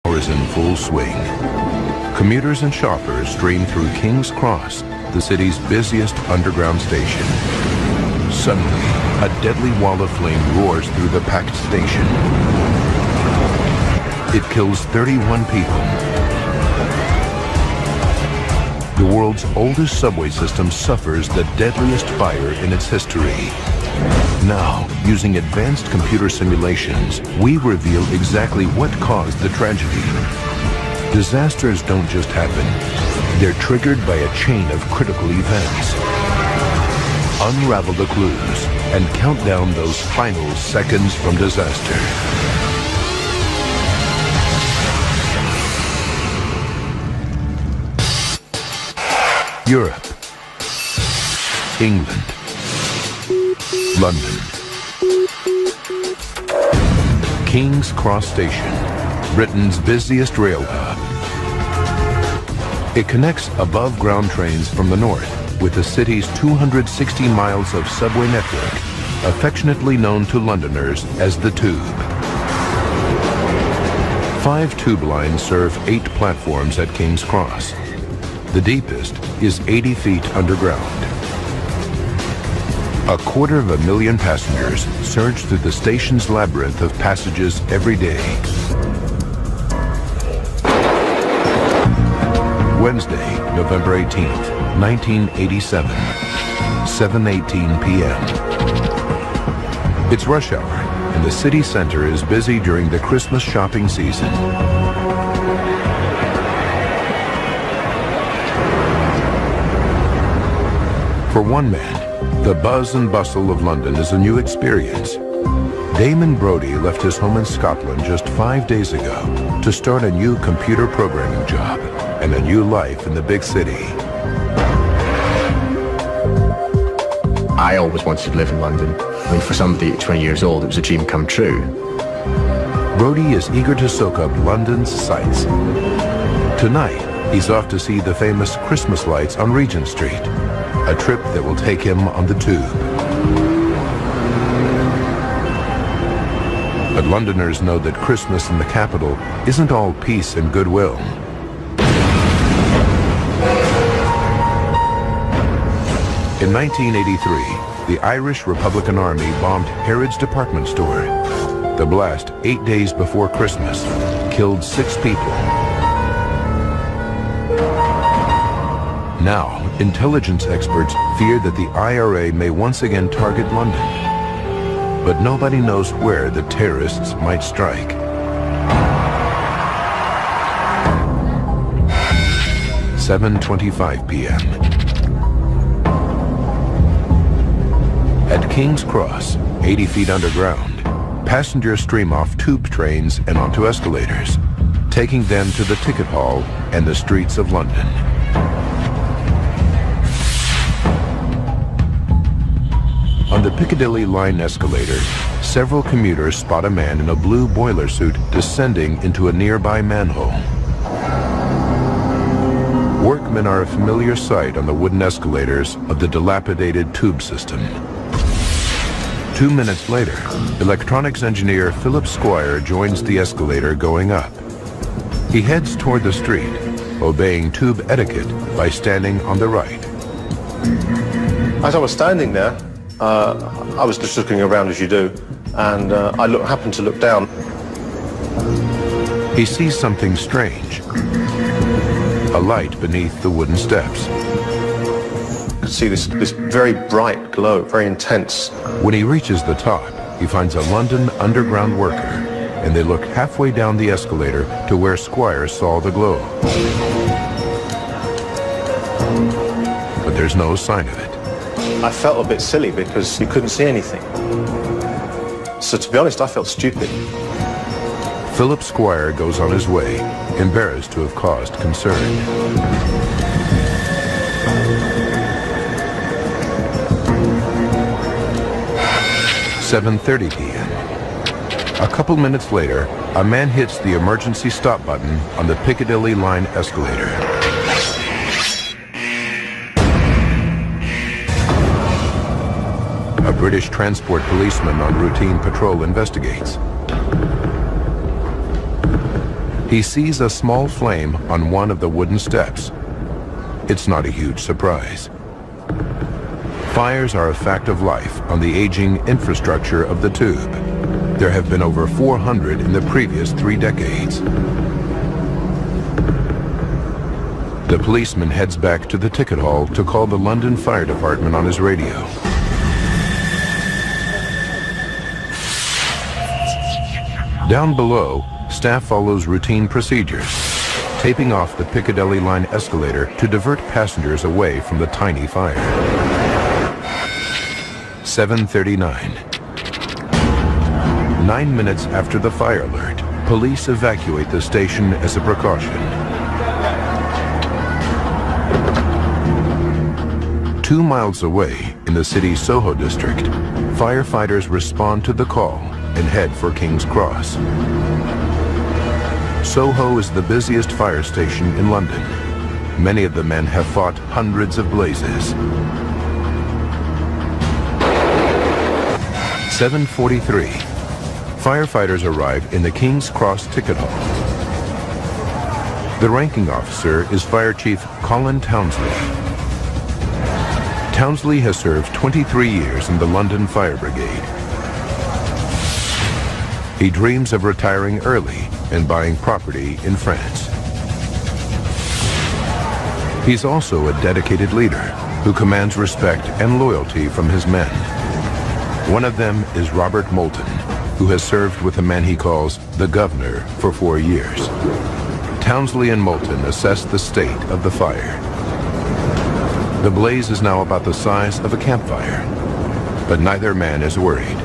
is in full swing. Commuters and shoppers stream through King's Cross, the city's busiest underground station. Suddenly, a deadly wall of flame roars through the packed station. It kills 31 people. The world's oldest subway system suffers the deadliest fire in its history. Now, using advanced computer simulations, we reveal exactly what caused the tragedy. Disasters don't just happen. They're triggered by a chain of critical events. Unravel the clues and count down those final seconds from disaster. Europe, England, London. King's Cross Station, Britain's busiest rail hub. It connects above-ground trains from the north with the city's 260 miles of subway network, affectionately known to Londoners as the Tube. 5 tube lines serve 8 platforms at King's Cross. The deepest is 80 feet underground. 250,000 passengers surge through the station's labyrinth of passages every day. Wednesday, November 18th, 1987, 7:18 p.m. It's rush hour, and the city center is busy during the Christmas shopping season. For one man, the buzz and bustle of London is a new experience. Damon Brodie left his home in Scotland just 5 days ago to start a new computer programming job and a new life in the big city. I always wanted to live in London. I mean, for somebody at 20 years old, it was a dream come true. Brodie is eager to soak up London's sights. Tonight, he's off to see the famous Christmas lights on Regent Street, a trip that will take him on the Tube. But Londoners know that Christmas in the capital isn't all peace and goodwill. In 1983, the Irish Republican Army bombed Harrods department store. The blast, 8 days before Christmas, killed 6 people. Now, intelligence experts fear that the IRA may once again target London. But nobody knows where the terrorists might strike. "7:25 p.m. At King's Cross, 80 feet underground, passengers stream off tube trains and onto escalators, taking them to the ticket hall and the streets of London. On the Piccadilly line escalator, several commuters spot a man in a blue boiler suit descending into a nearby manhole. Workmen are a familiar sight on the wooden escalators of the dilapidated tube system. 2 minutes later, electronics engineer Philip Squire joins the escalator going up. He heads toward the street, obeying tube etiquette by standing on the right. As I was standing there, I was just looking around as you do, and I happened to look down. He sees something strange. A light beneath the wooden steps. I could see this very bright glow, very intense. When he reaches the top, he finds a London Underground worker, and they look halfway down the escalator to where Squire saw the glow. But there's no sign of it. I felt a bit silly because you couldn't see anything. So to be honest, I felt stupid. Philip Squire goes on his way, embarrassed to have caused concern. "7:30 p.m. A couple minutes later, a man hits the emergency stop button on the Piccadilly line escalator. A British transport policeman on routine patrol investigates. He sees a small flame on one of the wooden steps. It's not a huge surprise. Fires are a fact of life on the aging infrastructure of the tube. There have been over 400 in the previous 3 decades. The policeman heads back to the ticket hall to call the London Fire Department on his radio. Down below, staff follows routine procedures, taping off the Piccadilly line escalator to divert passengers away from the tiny fire. 7:39. 9 minutes after the fire alert, police evacuate the station as a precaution. 2 miles away, in the city's Soho district, firefighters respond to the call and head for King's Cross. Soho is the busiest fire station in London. Many of the men have fought hundreds of blazes. 7:43. Firefighters arrive in the King's Cross ticket hall. The ranking officer is Fire Chief Colin Townsley. Townsley has served 23 years in the London Fire Brigade. He dreams of retiring early and buying property in France. He's also a dedicated leader who commands respect and loyalty from his men. One of them is Robert Moulton, who has served with a man he calls the Governor for 4 years. Townsley and Moulton assess the state of the fire. The blaze is now about the size of a campfire, but neither man is worried.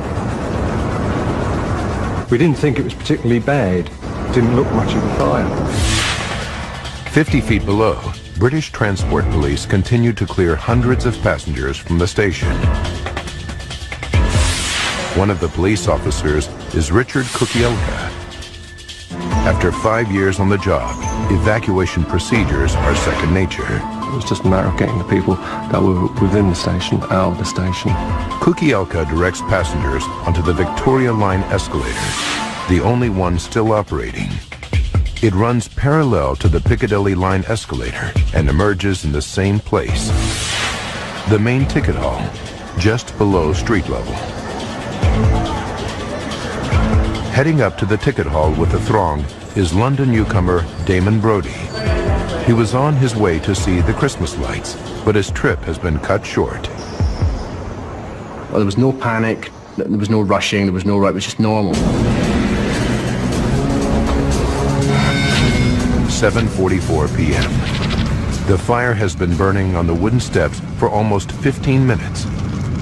We didn't think it was particularly bad. Didn't look much of a fire. 50 feet below, British Transport Police continued to clear hundreds of passengers from the station. One of the police officers is Richard Kukielka. After 5 years on the job, evacuation procedures are second nature. It was just a matter of getting the people that were within the station out of the station. Kukielka directs passengers onto the Victoria Line escalator, the only one still operating. It runs parallel to the Piccadilly Line escalator and emerges in the same place, the main ticket hall, just below street level. Heading up to the ticket hall with the throng is London newcomer Damon Brodie. He was on his way to see the Christmas lights, but his trip has been cut short. Well, there was no panic, there was no rushing, there was no rush, it was just normal. 7:44 p.m. The fire has been burning on the wooden steps for almost 15 minutes,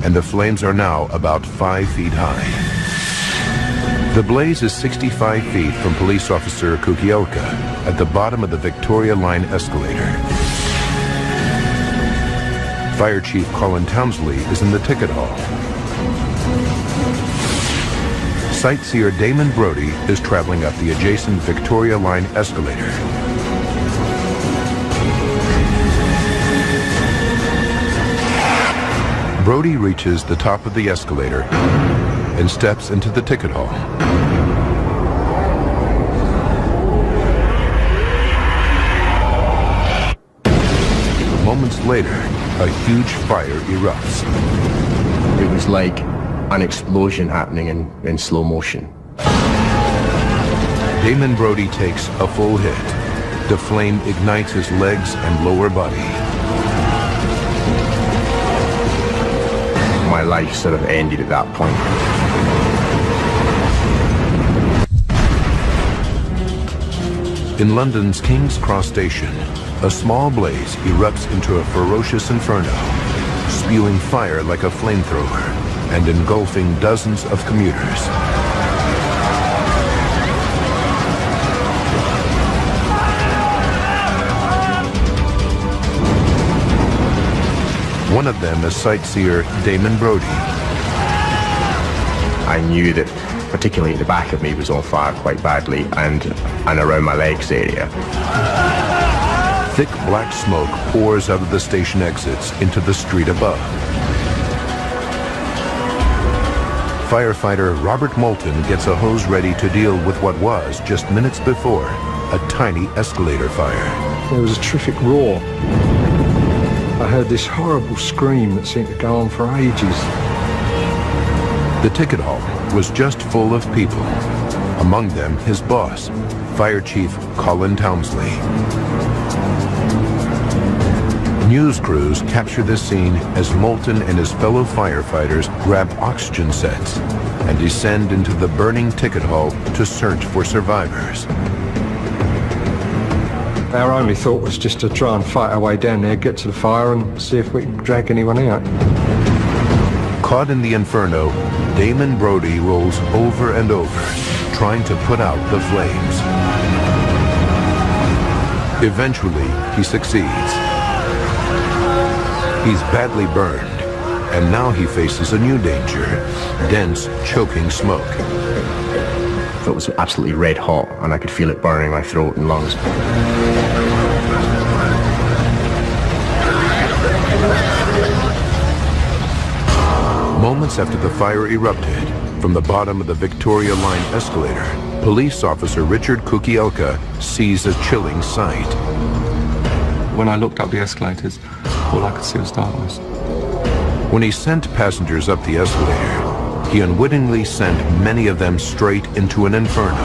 and the flames are now about 5 feet high. The blaze is 65 feet from police officer Kukielka at the bottom of the Victoria Line escalator. Fire Chief Colin Townsley is in the ticket hall. Sightseer Damon Brodie is traveling up the adjacent Victoria Line escalator. Brodie reaches the top of the escalator and steps into the ticket hall. Moments later, a huge fire erupts. It was like an explosion happening in slow motion. Damon Brodie takes a full hit. The flame ignites his legs and lower body. My life sort of ended at that point. In London's King's Cross station, a small blaze erupts into a ferocious inferno, spewing fire like a flamethrower and engulfing dozens of commuters. One of them is sightseer Damon Brodie. I knew that particularly the back of me was on fire quite badly and around my legs area. Thick black smoke pours out of the station exits into the street above. Firefighter Robert Moulton gets a hose ready to deal with what was, just minutes before, a tiny escalator fire. There was a terrific roar. I heard this horrible scream that seemed to go on for ages. The ticket hall was just full of people. Among them, his boss, Fire Chief Colin Townsley. News crews capture this scene as Moulton and his fellow firefighters grab oxygen sets and descend into the burning ticket hall to search for survivors. Our only thought was just to try and fight our way down there, get to the fire and see if we can drag anyone out. Caught in the inferno, Damon Brody rolls over and over, trying to put out the flames. Eventually, he succeeds. He's badly burned, and now he faces a new danger, dense, choking smoke. It was absolutely red hot, and I could feel it burning my throat and lungs. Moments after the fire erupted, from the bottom of the Victoria Line escalator, police officer Richard Kukielka sees a chilling sight. When I looked up the escalators, all I could see was darkness. When he sent passengers up the escalator, he unwittingly sent many of them straight into an inferno.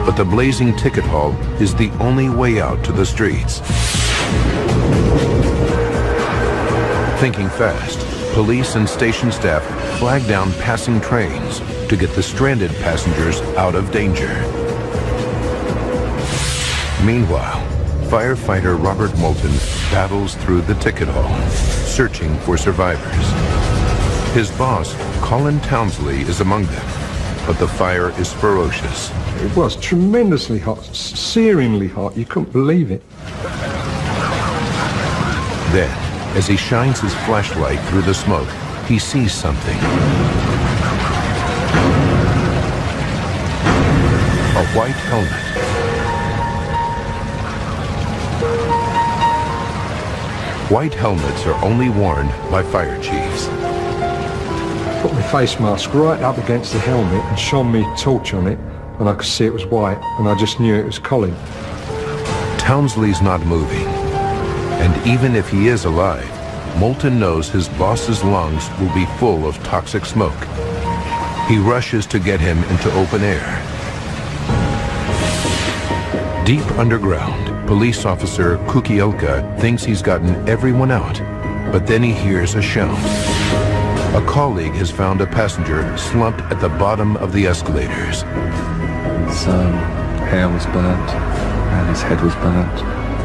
But the blazing ticket hall is the only way out to the streets. Thinking fast, police and station staff flag down passing trains to get the stranded passengers out of danger. Meanwhile, firefighter Robert Moulton battles through the ticket hall, searching for survivors. His boss, Colin Townsley, is among them, but the fire is ferocious. It was tremendously hot, searingly hot. You couldn't believe it. Then, as he shines his flashlight through the smoke, he sees something. A white helmet. White helmets are only worn by fire chiefs. Put my face mask right up against the helmet and shone me torch on it, and I could see it was white, and I just knew it was Colin. Townsley's not moving, and even if he is alive, Moulton knows his boss's lungs will be full of toxic smoke. He rushes to get him into open air. Deep underground, police officer Kukielka thinks he's gotten everyone out, but then he hears a shout. A colleague has found a passenger slumped at the bottom of the escalators. His hair was burnt, and his head was burnt,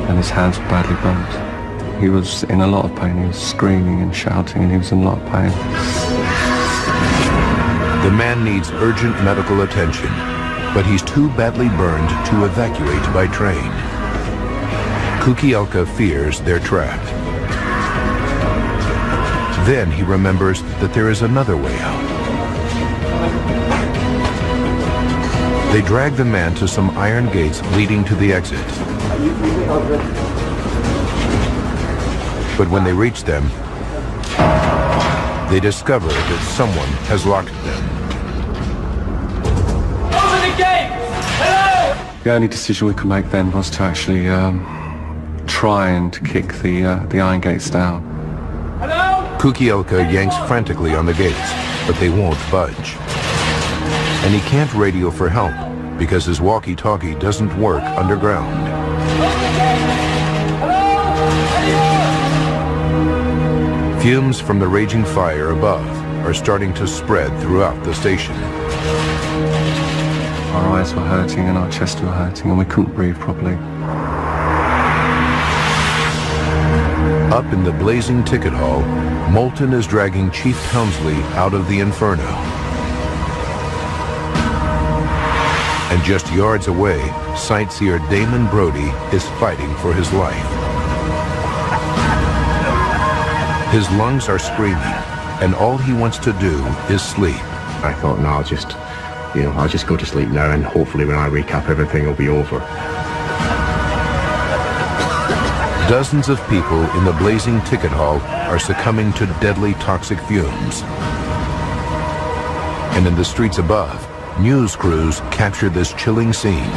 and his hands were badly burnt. He was in a lot of pain. He was screaming and shouting, and he was in a lot of pain. The man needs urgent medical attention, but he's too badly burned to evacuate by train. Kukielka fears they're trapped. Then he remembers that there is another way out. They drag the man to some iron gates leading to the exit. But when they reach them, they discover that someone has locked them. Open the gate! Hello! The only decision we could make then was to actually try and kick the iron gates down. Hello? Kukielka yanks frantically on the gates, but they won't budge. And he can't radio for help because his walkie-talkie doesn't work underground. Fumes from the raging fire above are starting to spread throughout the station. Our eyes were hurting and our chests were hurting and we couldn't breathe properly. Up in the blazing ticket hall, Moulton is dragging Chief Townsley out of the inferno. And just yards away, sightseer Damon Brody is fighting for his life. His lungs are screaming, and all he wants to do is sleep. I thought, no, I'll just go to sleep now, and hopefully when I wake up, everything will be over. Dozens of people in the blazing ticket hall are succumbing to deadly toxic fumes. And in the streets above, news crews capture this chilling scene.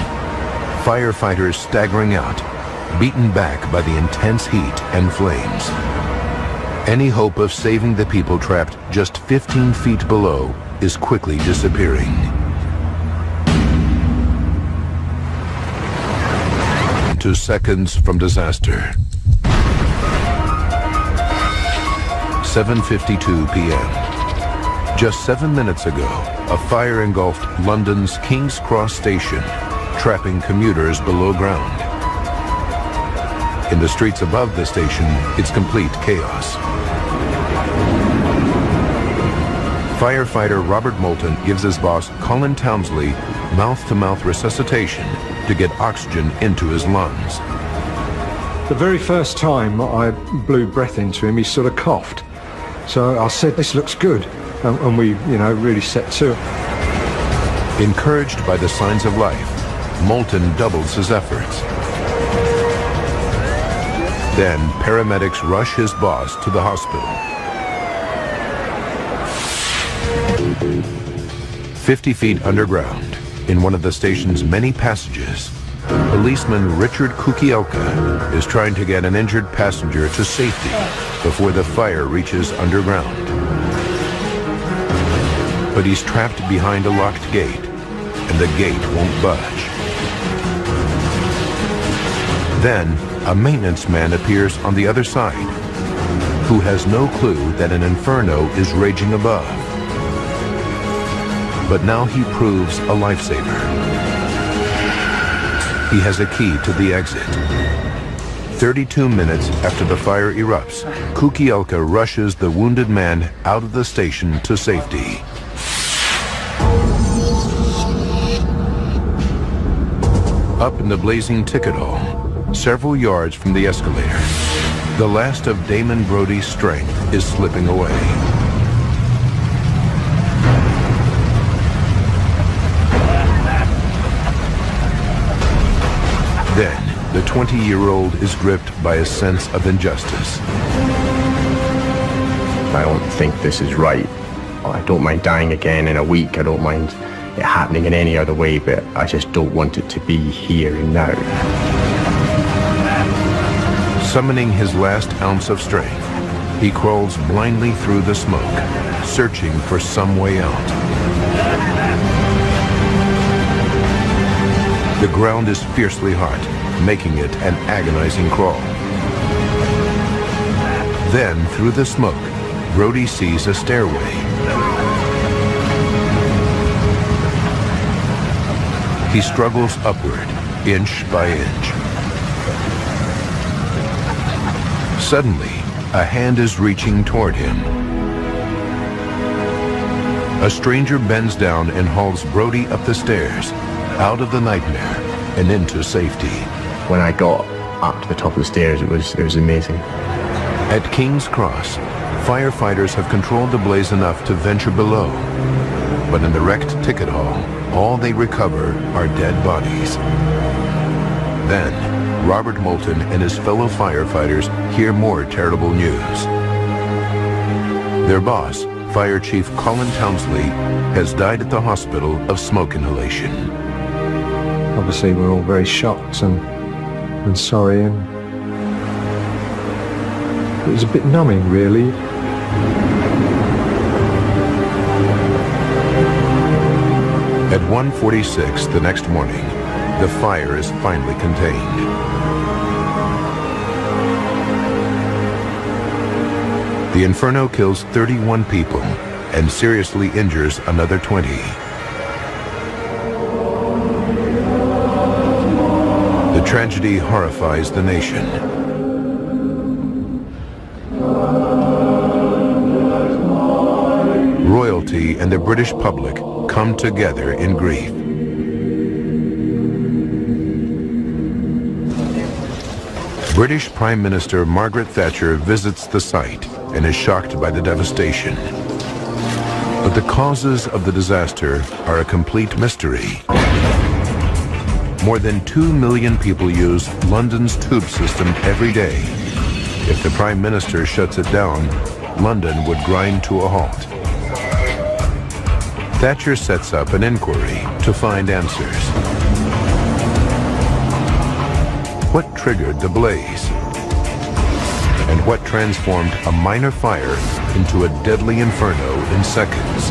Firefighters staggering out, beaten back by the intense heat and flames. Any hope of saving the people trapped just 15 feet below is quickly disappearing. To seconds from disaster. 7:52 p.m. Just 7 minutes ago, a fire engulfed London's King's Cross station, trapping commuters below ground. In the streets above the station, it's complete chaos. Firefighter Robert Moulton gives his boss, Colin Townsley, mouth-to-mouth resuscitation to get oxygen into his lungs. The very first time I blew breath into him, he sort of coughed. So I said, "This looks good," and we, really set to it. Encouraged by the signs of life, Moulton doubles his efforts. Then paramedics rush his boss to the hospital. 50 feet underground, in one of the station's many passages, policeman Richard Kukielka is trying to get an injured passenger to safety before the fire reaches underground. But he's trapped behind a locked gate, and the gate won't budge. Then, a maintenance man appears on the other side, who has no clue that an inferno is raging above. But now he proves a lifesaver. He has a key to the exit. 32 minutes after the fire erupts, Kukielka rushes the wounded man out of the station to safety. Up in the blazing ticket hall, several yards from the escalator, the last of Damon Brodie's strength is slipping away. Then, the 20-year-old is gripped by a sense of injustice. I don't think this is right. I don't mind dying again in a week. I don't mind it happening in any other way, but I just don't want it to be here and now. Summoning his last ounce of strength, he crawls blindly through the smoke, searching for some way out. The ground is fiercely hot, making it an agonizing crawl. Then, through the smoke, Brodie sees a stairway. He struggles upward, inch by inch. Suddenly, a hand is reaching toward him. A stranger bends down and hauls Brodie up the stairs, out of the nightmare and into safety. When I got up to the top of the stairs, it was amazing. At King's Cross, firefighters have controlled the blaze enough to venture below. But in the wrecked ticket hall, all they recover are dead bodies. Then, Robert Moulton and his fellow firefighters hear more terrible news. Their boss, Fire Chief Colin Townsley, has died at the hospital of smoke inhalation. Obviously, we're all very shocked and sorry, and it was a bit numbing, really. At 1:46 the next morning, the fire is finally contained. The inferno kills 31 people and seriously injures another 20. The tragedy horrifies the nation. Royalty and the British public come together in grief. British Prime Minister Margaret Thatcher visits the site and is shocked by the devastation. But the causes of the disaster are a complete mystery. More than 2 million people use London's tube system every day. If the Prime Minister shuts it down, London would grind to a halt. Thatcher sets up an inquiry to find answers. What triggered the blaze? And what transformed a minor fire into a deadly inferno in seconds?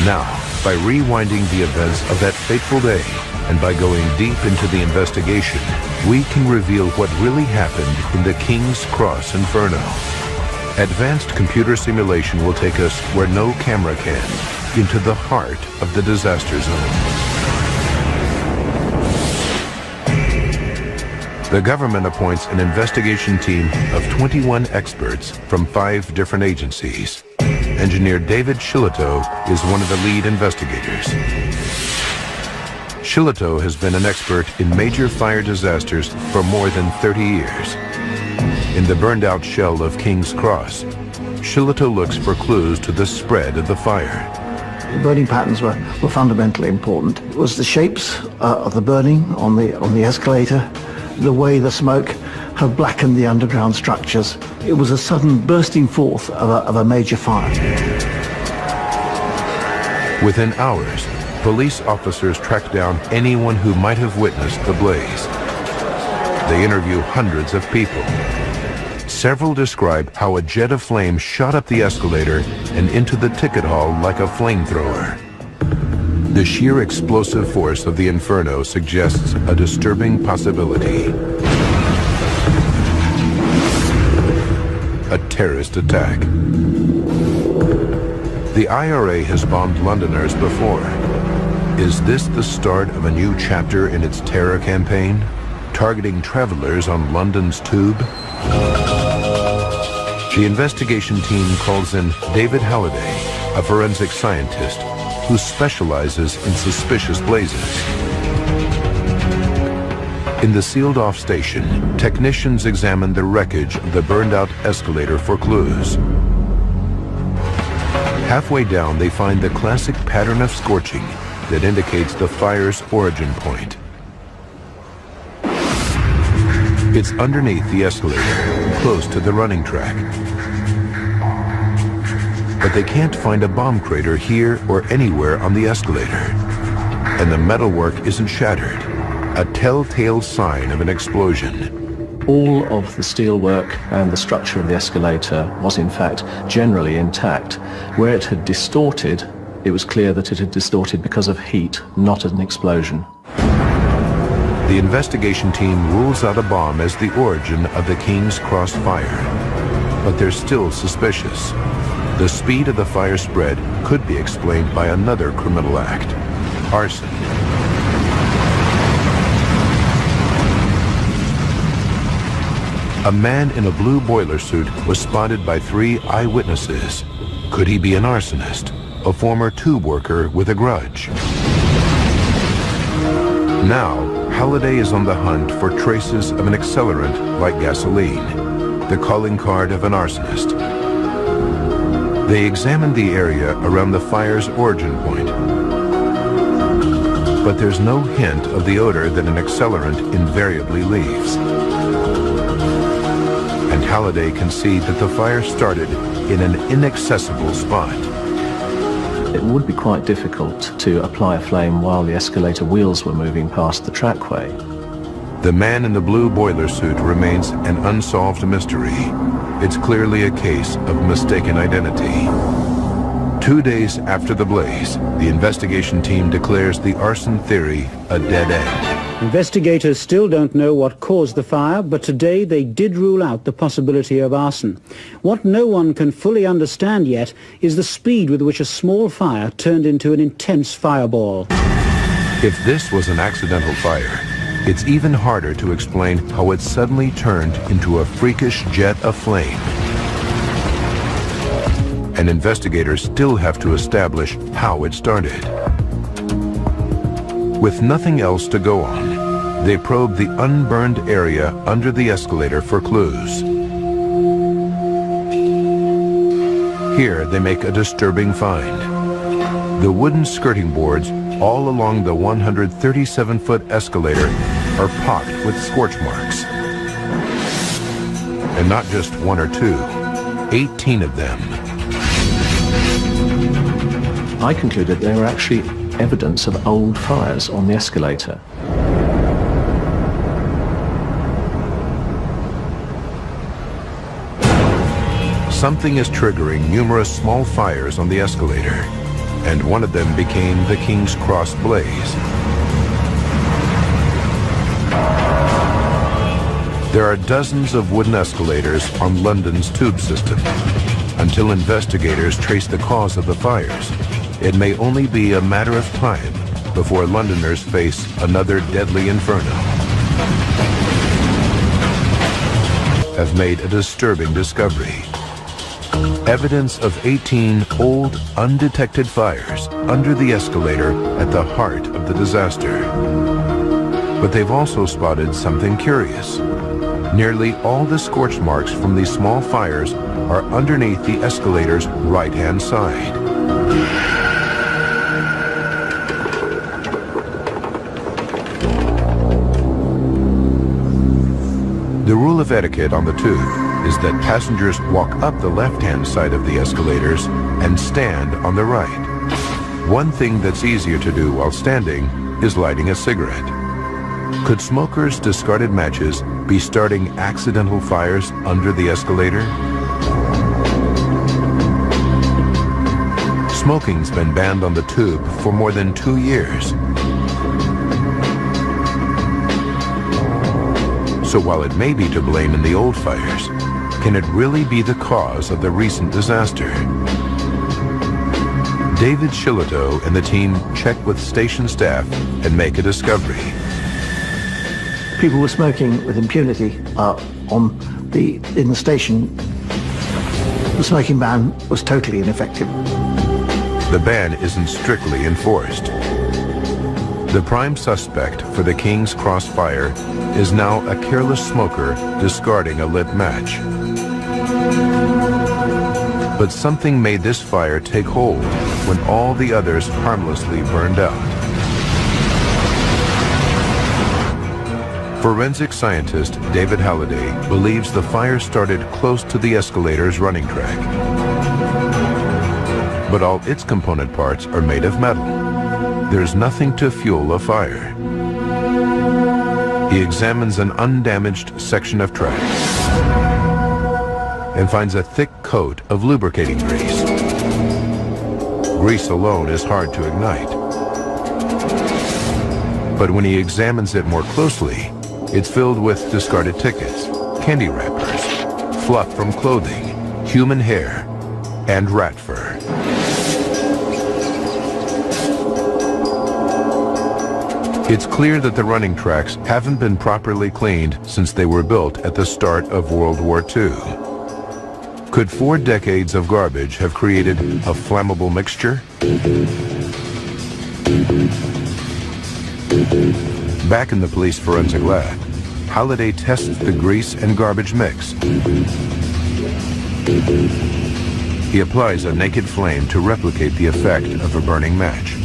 Now, by rewinding the events of that fateful day and by going deep into the investigation, we can reveal what really happened in the King's Cross Inferno. Advanced computer simulation will take us where no camera can, into the heart of the disaster zone. The government appoints an investigation team of 21 experts from 5 different agencies. Engineer David Shillito is one of the lead investigators. Shillito has been an expert in major fire disasters for more than 30 years. In the burned-out shell of King's Cross, Shillito looks for clues to the spread of the fire. The burning patterns were fundamentally important. It was the shapes of the burning on the escalator, the way the smoke had blackened the underground structures. It was a sudden bursting forth of a major fire. Within hours, police officers track down anyone who might have witnessed the blaze. They interview hundreds of people. Several describe how a jet of flame shot up the escalator and into the ticket hall like a flamethrower. The sheer explosive force of the inferno suggests a disturbing possibility. A terrorist attack. The IRA has bombed Londoners before. Is this the start of a new chapter in its terror campaign, targeting travelers on London's tube? The investigation team calls in David Halliday, a forensic scientist who specializes in suspicious blazes. In the sealed-off station, technicians examine the wreckage of the burned-out escalator for clues. Halfway down, they find the classic pattern of scorching that indicates the fire's origin point. It's underneath the escalator, close to the running track. But they can't find a bomb crater here or anywhere on the escalator. And the metalwork isn't shattered, a telltale sign of an explosion. All of the steelwork and the structure of the escalator was in fact generally intact. Where it had distorted, it was clear that it had distorted because of heat, not an explosion. The investigation team rules out a bomb as the origin of the King's Cross fire. But they're still suspicious. The speed of the fire spread could be explained by another criminal act: arson. A man in a blue boiler suit was spotted by 3 eyewitnesses. Could he be an arsonist, a former tube worker with a grudge? Now, Halliday is on the hunt for traces of an accelerant like gasoline, the calling card of an arsonist. They examine the area around the fire's origin point, but there's no hint of the odor that an accelerant invariably leaves. And Halliday can see that the fire started in an inaccessible spot. It would be quite difficult to apply a flame while the escalator wheels were moving past the trackway. The man in the blue boiler suit remains an unsolved mystery. It's clearly a case of mistaken identity. 2 days after the blaze, the investigation team declares the arson theory a dead end. Investigators still don't know what caused the fire, but today they did rule out the possibility of arson. What no one can fully understand yet is the speed with which a small fire turned into an intense fireball. If this was an accidental fire, it's even harder to explain how it suddenly turned into a freakish jet of flame. And investigators still have to establish how it started. With nothing else to go on, they probe the unburned area under the escalator for clues. Here they make a disturbing find. The wooden skirting boards all along the 137-foot escalator are pocked with scorch marks. And not just one or two, 18 of them. I concluded there were actually evidence of old fires on the escalator. Something is triggering numerous small fires on the escalator, and one of them became the King's Cross blaze. There are dozens of wooden escalators on London's tube system. Until investigators trace the cause of the fires, it may only be a matter of time before Londoners face another deadly inferno. Have made a disturbing discovery. Evidence of 18 old, undetected fires under the escalator at the heart of the disaster. But they've also spotted something curious. Nearly all the scorch marks from these small fires are underneath the escalator's right-hand side. The rule of etiquette on the tube is that passengers walk up the left-hand side of the escalators and stand on the right. One thing that's easier to do while standing is lighting a cigarette. Could smokers' discarded matches be starting accidental fires under the escalator? Smoking's been banned on the tube for more than 2 years. So while it may be to blame in the old fires, can it really be the cause of the recent disaster? David Shillito and the team check with station staff and make a discovery. People were smoking with impunity in the station. The smoking ban was totally ineffective. The ban isn't strictly enforced. The prime suspect for the King's Cross fire is now a careless smoker discarding a lit match. But something made this fire take hold when all the others harmlessly burned out. Forensic scientist David Halliday believes the fire started close to the escalator's running track. But all its component parts are made of metal. There's nothing to fuel a fire. He examines an undamaged section of track and finds a thick coat of lubricating grease. Grease alone is hard to ignite. But when he examines it more closely, it's filled with discarded tickets, candy wrappers, fluff from clothing, human hair, and rat fur. It's clear that the running tracks haven't been properly cleaned since they were built at the start of World War II. Could 4 decades of garbage have created a flammable mixture? Back in the police forensic lab, Halliday tests the grease and garbage mix. He applies a naked flame to replicate the effect of a burning match.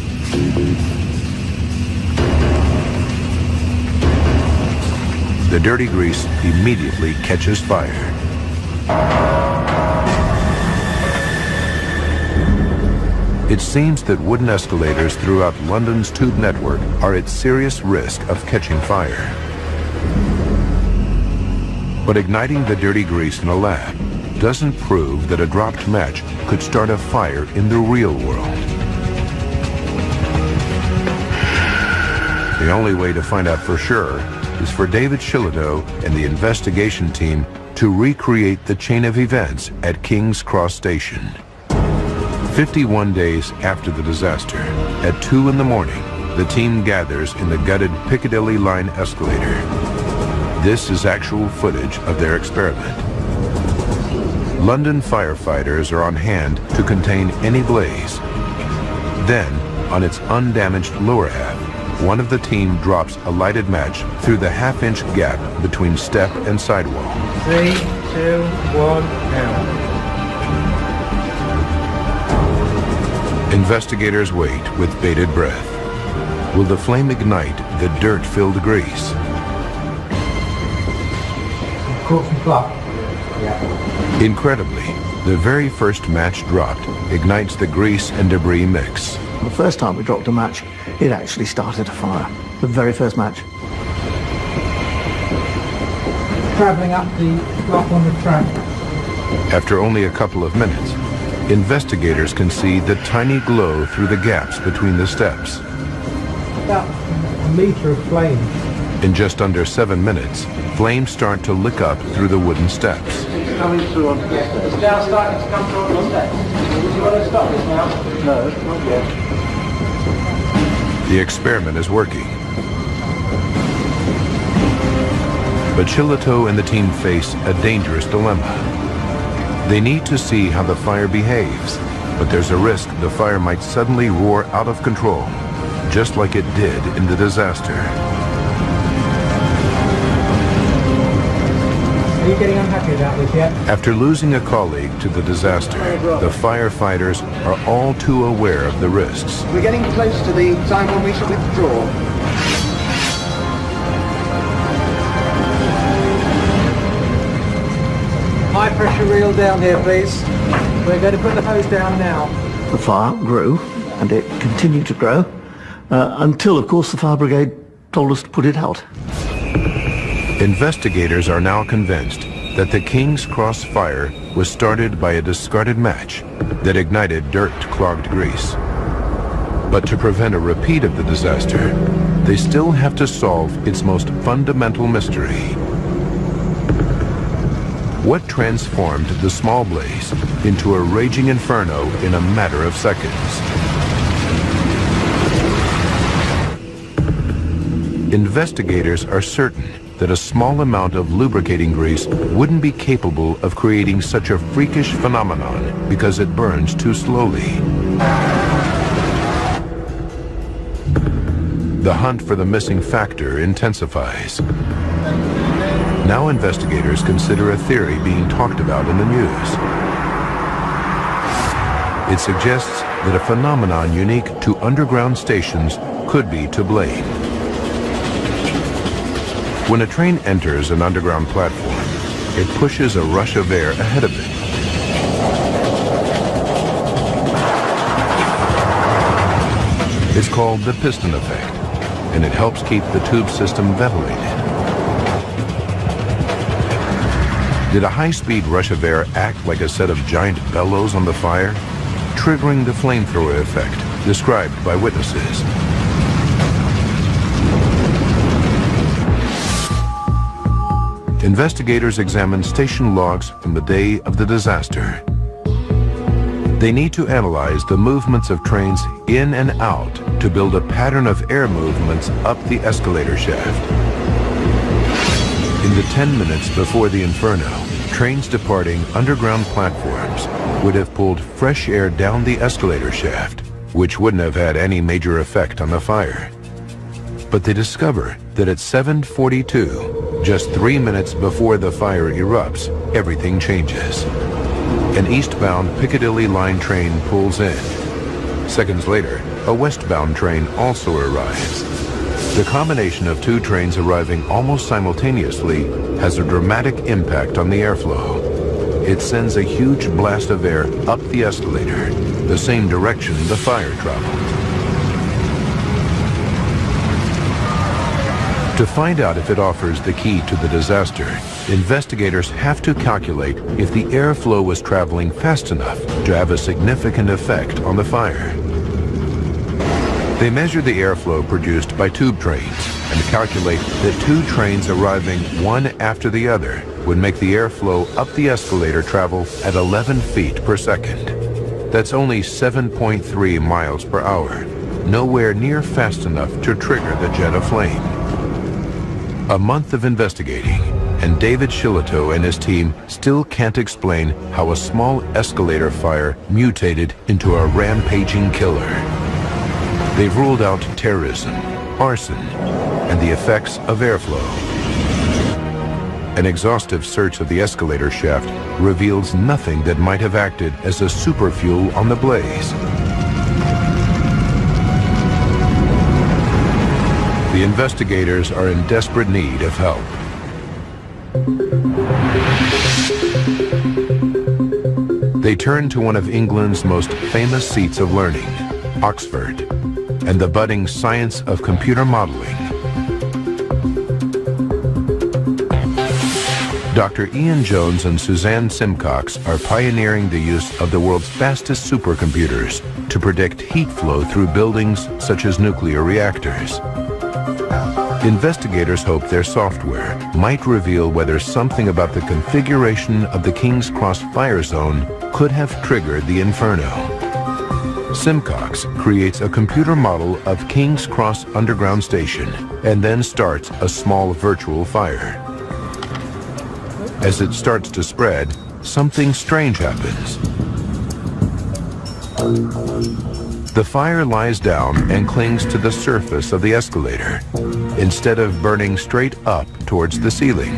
The dirty grease immediately catches fire. It seems that wooden escalators throughout London's tube network are at serious risk of catching fire. But igniting the dirty grease in a lab doesn't prove that a dropped match could start a fire in the real world. The only way to find out for sure is for David Shillito and the investigation team to recreate the chain of events at King's Cross Station. 51 days after the disaster, at 2 in the morning, the team gathers in the gutted Piccadilly line escalator. This is actual footage of their experiment. London firefighters are on hand to contain any blaze. Then, on its undamaged lower half, one of the team drops a lighted match through the half-inch gap between step and sidewall. 3, 2, 1, now. Investigators wait with bated breath. Will the flame ignite the dirt-filled grease? Cut from black. Incredibly, the very first match dropped ignites the grease and debris mix. The first time we dropped a match, it actually started a fire. The very first match. Travelling up the block on the track. After only a couple of minutes, investigators can see the tiny glow through the gaps between the steps. About a metre of flame. In just under 7 minutes, flames start to lick up through the wooden steps. It's coming through on the steps. It's now starting to come through on the steps. Do you want to stop this now? No, not yet. The experiment is working. But Shillito and the team face a dangerous dilemma. They need to see how the fire behaves, but there's a risk the fire might suddenly roar out of control, just like it did in the disaster. Are you getting unhappy about this yet? After losing a colleague to the disaster, the firefighters are all too aware of the risks. We're getting close to the time when we should withdraw. High pressure reel down here, please. We're going to put the hose down now. The fire grew, and it continued to grow, until, of course, the fire brigade told us to put it out. Investigators are now convinced that the King's Cross fire was started by a discarded match that ignited dirt-clogged grease. But to prevent a repeat of the disaster, they still have to solve its most fundamental mystery. What transformed the small blaze into a raging inferno in a matter of seconds? Investigators are certain that a small amount of lubricating grease wouldn't be capable of creating such a freakish phenomenon because it burns too slowly. The hunt for the missing factor intensifies. Now investigators consider a theory being talked about in the news. It suggests that a phenomenon unique to underground stations could be to blame. When a train enters an underground platform, it pushes a rush of air ahead of it. It's called the piston effect, and it helps keep the tube system ventilated. Did a high-speed rush of air act like a set of giant bellows on the fire, triggering the flamethrower effect described by witnesses? Investigators examine station logs from the day of the disaster. They need to analyze the movements of trains in and out to build a pattern of air movements up the escalator shaft. In the 10 minutes before the inferno, trains departing underground platforms would have pulled fresh air down the escalator shaft, which wouldn't have had any major effect on the fire. But they discover that at 7:42, just 3 minutes before the fire erupts, everything changes. An eastbound Piccadilly line train pulls in. Seconds later, a westbound train also arrives. The combination of two trains arriving almost simultaneously has a dramatic impact on the airflow. It sends a huge blast of air up the escalator, the same direction the fire traveled. To find out if it offers the key to the disaster, investigators have to calculate if the airflow was traveling fast enough to have a significant effect on the fire. They measure the airflow produced by tube trains and calculate that two trains arriving one after the other would make the airflow up the escalator travel at 11 feet per second. That's only 7.3 miles per hour, nowhere near fast enough to trigger the jet of flame. A month of investigating, and David Shillito and his team still can't explain how a small escalator fire mutated into a rampaging killer. They've ruled out terrorism, arson, and the effects of airflow. An exhaustive search of the escalator shaft reveals nothing that might have acted as a superfuel on the blaze. The investigators are in desperate need of help. They turn to one of England's most famous seats of learning, Oxford, and the budding science of computer modeling. Dr. Ian Jones and Suzanne Simcox are pioneering the use of the world's fastest supercomputers to predict heat flow through buildings such as nuclear reactors. Investigators hope their software might reveal whether something about the configuration of the King's Cross fire zone could have triggered the inferno. Simcox creates a computer model of King's Cross Underground Station and then starts a small virtual fire. As it starts to spread, something strange happens. The fire lies down and clings to the surface of the escalator, instead of burning straight up towards the ceiling.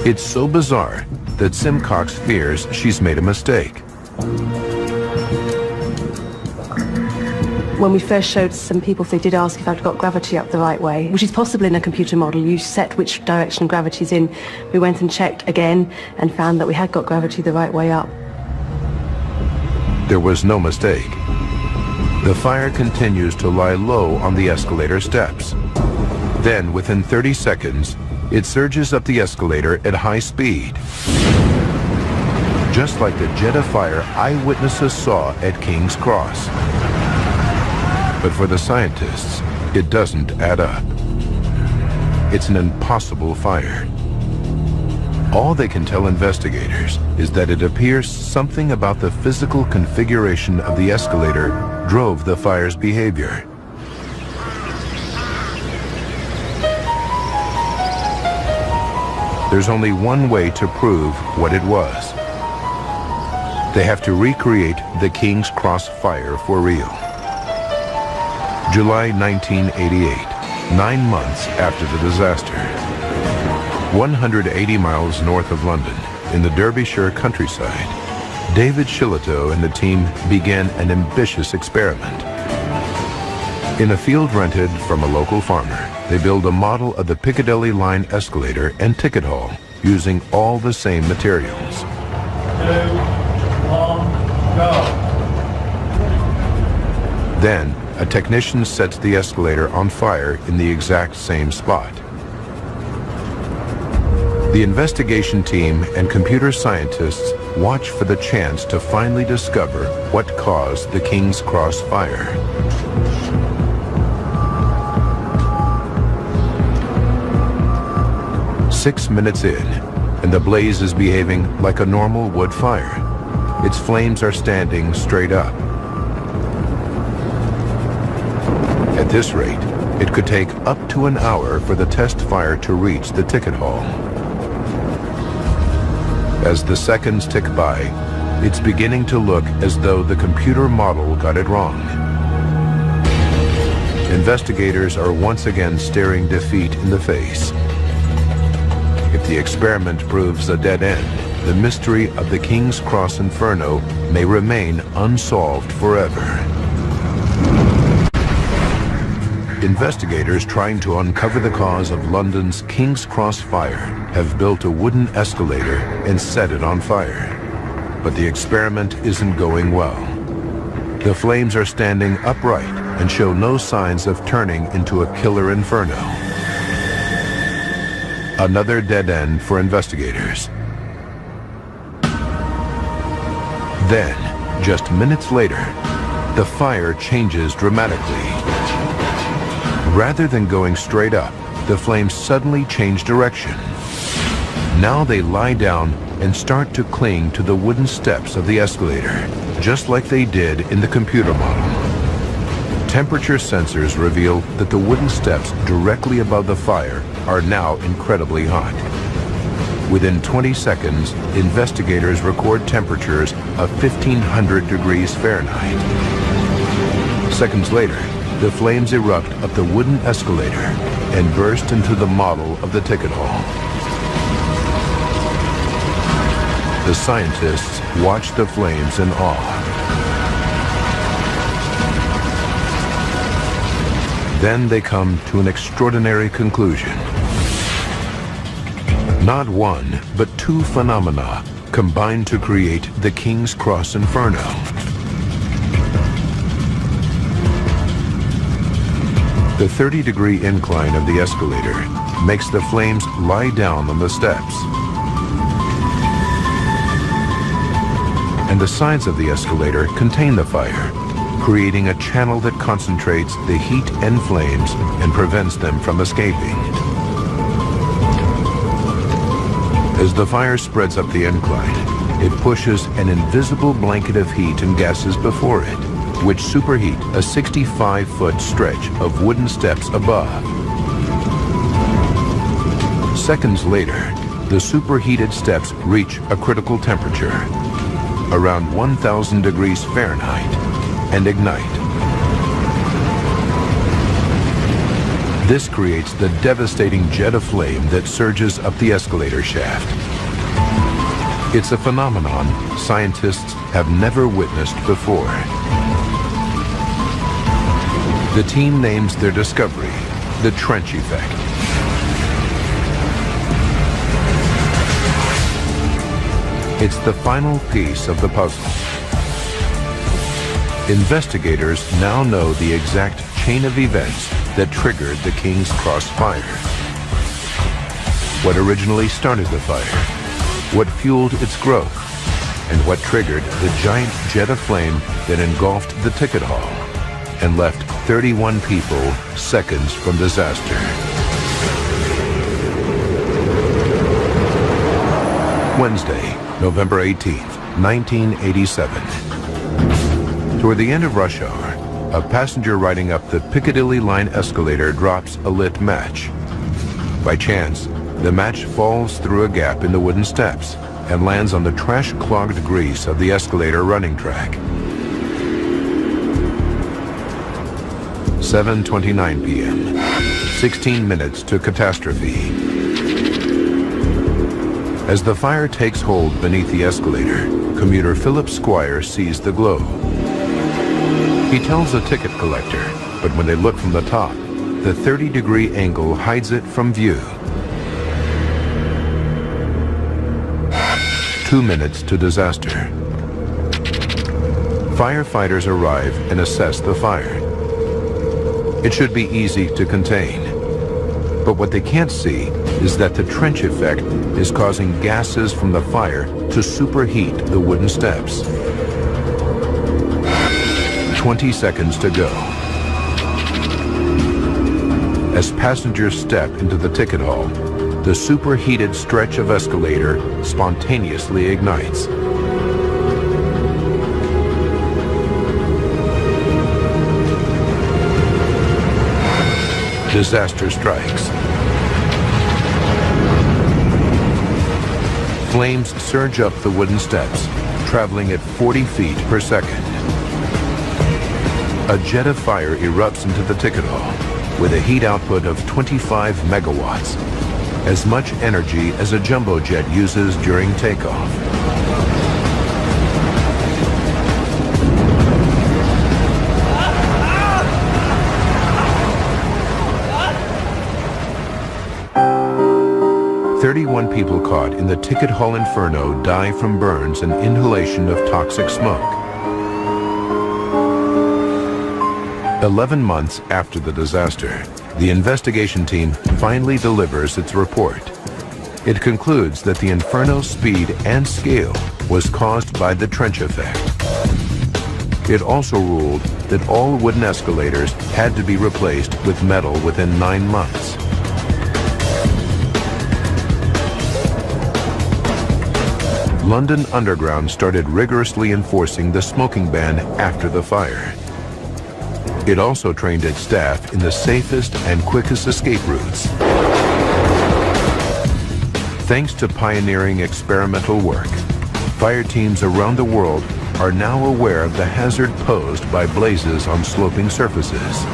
It's so bizarre that Simcox fears she's made a mistake. When we first showed some people, they did ask if I'd got gravity up the right way, which is possible in a computer model. You set which direction gravity's in. We went and checked again and found that we had got gravity the right way up. There was no mistake. The fire continues to lie low on the escalator steps. Then, within 30 seconds, it surges up the escalator at high speed. Just like the jet of fire eyewitnesses saw at King's Cross. But for the scientists, it doesn't add up. It's an impossible fire. All they can tell investigators is that it appears something about the physical configuration of the escalator drove the fire's behavior. There's only one way to prove what it was. They have to recreate the King's Cross fire for real. July 1988, 9 months after the disaster. 180 miles north of London, in the Derbyshire countryside, David Shillito and the team began an ambitious experiment. In a field rented from a local farmer, they build a model of the Piccadilly line escalator and ticket hall using all the same materials. 2, 1, go. Then, a technician sets the escalator on fire in the exact same spot. The investigation team and computer scientists watch for the chance to finally discover what caused the King's Cross fire. "6 minutes in, and the blaze is behaving like a normal wood fire. Its flames are standing straight up. At this rate, it could take up to an hour for the test fire to reach the ticket hall. As the seconds tick by, it's beginning to look as though the computer model got it wrong. Investigators are once again staring defeat in the face. If the experiment proves a dead end, the mystery of the King's Cross Inferno may remain unsolved forever. Investigators trying to uncover the cause of London's King's Cross fire have built a wooden escalator and set it on fire. But the experiment isn't going well. The flames are standing upright and show no signs of turning into a killer inferno. Another dead end for investigators. Then, just minutes later, the fire changes dramatically. Rather than going straight up, the flames suddenly change direction. Now they lie down and start to cling to the wooden steps of the escalator, just like they did in the computer model. Temperature sensors reveal that the wooden steps directly above the fire are now incredibly hot. Within 20 seconds, investigators record temperatures of 1,500 degrees Fahrenheit. Seconds later, the flames erupt up the wooden escalator and burst into the model of the ticket hall. The scientists watch the flames in awe. Then they come to an extraordinary conclusion. Not one, but two phenomena combined to create the King's Cross Inferno. The 30-degree incline of the escalator makes the flames lie down on the steps. And the sides of the escalator contain the fire, creating a channel that concentrates the heat and flames and prevents them from escaping. As the fire spreads up the incline, it pushes an invisible blanket of heat and gases before it, which superheat a 65-foot stretch of wooden steps above. Seconds later, the superheated steps reach a critical temperature, around 1,000 degrees Fahrenheit, and ignite. This creates the devastating jet of flame that surges up the escalator shaft. It's a phenomenon scientists have never witnessed before. The team names their discovery the trench effect. It's the final piece of the puzzle. Investigators now know the exact chain of events that triggered the King's Cross fire. What originally started the fire, what fueled its growth, and what triggered the giant jet of flame that engulfed the ticket hall and left 31 people seconds from disaster. Wednesday, November 18th, 1987. Toward the end of rush hour, a passenger riding up the Piccadilly line escalator drops a lit match. By chance, the match falls through a gap in the wooden steps and lands on the trash-clogged grease of the escalator running track. 7:29 p.m. 16 minutes to catastrophe. As the fire takes hold beneath the escalator, commuter Philip Squire sees the glow. He tells a ticket collector, but when they look from the top, the 30-degree angle hides it from view. 2 minutes to disaster. Firefighters arrive and assess the fire. It should be easy to contain. But what they can't see is that the trench effect is causing gases from the fire to superheat the wooden steps. 20 seconds to go. As passengers step into the ticket hall, the superheated stretch of escalator spontaneously ignites. Disaster strikes. Flames surge up the wooden steps, traveling at 40 feet per second. A jet of fire erupts into the ticket hall with a heat output of 25 megawatts, as much energy as a jumbo jet uses during takeoff. "31 people caught in the ticket hall inferno die from burns and inhalation of toxic smoke." 11 months after the disaster, the investigation team finally delivers its report. It concludes that the inferno's speed and scale was caused by the trench effect. It also ruled that all wooden escalators had to be replaced with metal within 9 months. London Underground started rigorously enforcing the smoking ban after the fire. It also trained its staff in the safest and quickest escape routes. Thanks to pioneering experimental work, fire teams around the world are now aware of the hazard posed by blazes on sloping surfaces.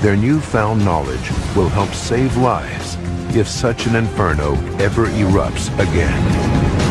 Their newfound knowledge will help save lives if such an inferno ever erupts again.